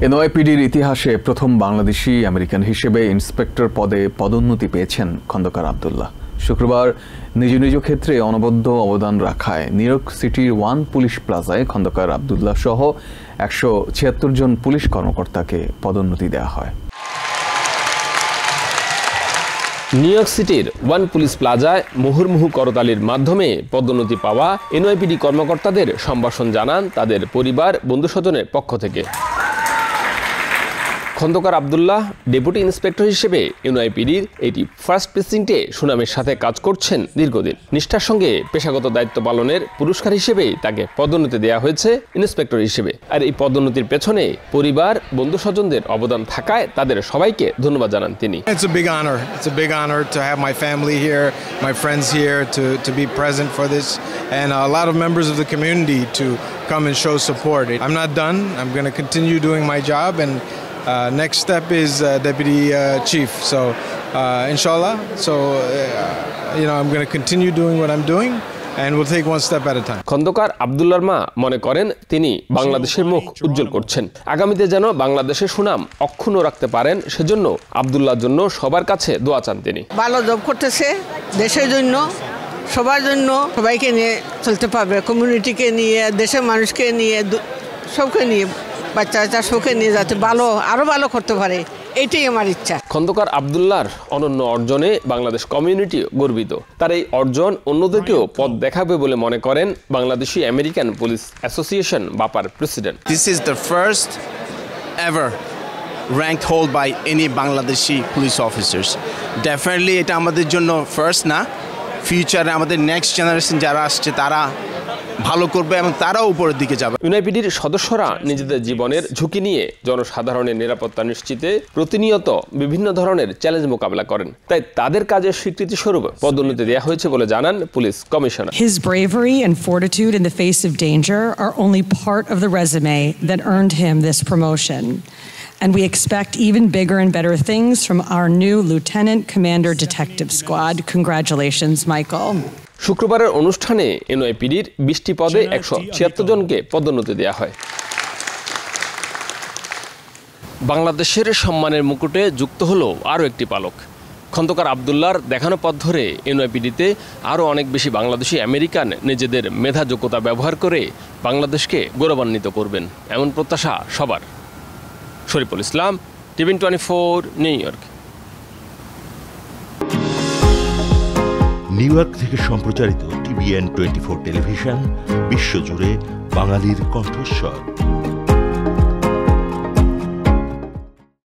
এনওয়াইপিডির ইতিহাসে প্রথম বাংলাদেশি আমেরিকান হিসেবে ইন্সপেক্টর পদে পদোন্নতি পেয়েছেন খন্দকার আব্দুল্লাহ। শুক্রবার নিজ নিজ ক্ষেত্রে অনবদ্য অবদান রাখায় নিউ ইয়র্ক সিটির ওয়ান পুলিশ প্লাজায় খন্দকার আব্দুল্লাহ সহ 176 জন পুলিশ কর্মকর্তাকে পদোন্নতি দেওয়া হয়। নিউ ইয়র্ক সিটির ওয়ান পুলিশ প্লাজায় মুহুর্মুহু করতালির মাধ্যমে পদোন্নতি পাওয়া এনওয়াইপিডি কর্মকর্তাদের সম্ভাষণ জানান তাদের পরিবার বন্ধুস্বজনের পক্ষ থেকে। খন্দকার আব্দুল্লাহ ডেপুটি ইন্সপেক্টর হিসেবে এনওয়াইপিডির এটি ফার্স্ট প্রেসিডেন্টে সুনামের সাথে কাজ করছেন দীর্ঘদিন। নিষ্ঠার সঙ্গে পেশাগত দায়িত্ব পালনের পুরস্কার হিসেবেই তাকে পদোন্নতি দেওয়া হয়েছে ইন্সপেক্টর হিসেবে। আর এই পদোন্নতির পেছনে পরিবার বন্ধুস্বজনদের অবদান থাকায় তাদের সবাইকে ধন্যবাদ জানান তিনি। It's a big honor. It's a big honor to have my family here, my friends here to be present for this, and a lot of members of the community to come and show support. I'm not done. I'm going to continue doing my job, and next step is deputy chief. So inshallah, I'm going to continue doing what I'm doing, and we'll take one step at a time. Khandakar আব্দুল্লাহর মা মনে করেন তিনি বাংলাদেশের মুখ উজ্জ্বল করছেন। আগামীতে যেন বাংলাদেশের সুনাম অক্ষুণ্ণ রাখতে পারেন, সেজন্য আব্দুল্লাহর জন্য সবার কাছে দোয়া চান তিনি। ভালো জব করতেছে, দেশের জন্য, সবার জন্য, সবাইকে নিয়ে চলতে পারবে, কমিউনিটিকে নিয়ে, দেশের মানুষকে নিয়ে, সবকে নিয়ে, বাচ্চা সবকে নিয়ে যাতে আরো ভালো করতে পারে, এটাই আমার ইচ্ছা। খন্দকার আব্দুল্লাহর অনন্য অর্জনে বাংলাদেশ কমিউনিটি গর্বিত। তার এই অর্জন অন্যদেরকেও পথ দেখাবে বলে মনে করেন বাংলাদেশি আমেরিকান পুলিশ অ্যাসোসিয়েশন বাপার president. This is the first ever ranked hold by any Bangladeshi police officers. Definitely এটা আমাদের জন্য ফার্স্ট না, ফিউচারে আমাদের নেক্সট জেনারেশন যারা আসছে তারা ভালো করবে এবং তারাও উপরের দিকে যাবে। ইউনাইপিডির সদস্যরা নিজেদের জীবনের ঝুঁকি নিয়ে জনসাধারণের নিরাপত্তা নিশ্চিতে প্রতিনিয়ত বিভিন্ন ধরনের চ্যালেঞ্জ মোকাবেলা করেন, তাই তাদের কাজের স্বীকৃতি স্বরূপ পদোন্নতি দেওয়া হয়েছে বলে জানান police commissioner. His bravery and fortitude in the face of danger are only part of the resume that earned him this promotion. And we expect even bigger and better things from our new Lieutenant Commander Detective Squad. Congratulations, Michael. শুক্রবারের অনুষ্ঠানে এনওয়াইপিডির 20টি পদে 176 জনকে পদোন্নতি দেওয়া হয়। বাংলাদেশের সম্মানের মুকুটে যুক্ত হলো আরও একটি পালক। খন্দকার আব্দুল্লাহর দেখানো পথ ধরে এনওয়াইপিডিতে আরও অনেক বেশি বাংলাদেশি আমেরিকান নিজেদের মেধা যোগ্যতা ব্যবহার করে বাংলাদেশকে গৌরবান্বিত করবেন, এমন প্রত্যাশা সবার। Shariful Islam, TVN 24, New York. New York থেকে সম্প্রচারিত টিভিএন 24 টেলিভিশন বিশ্বজুড়ে বাঙালির কণ্ঠস্বর।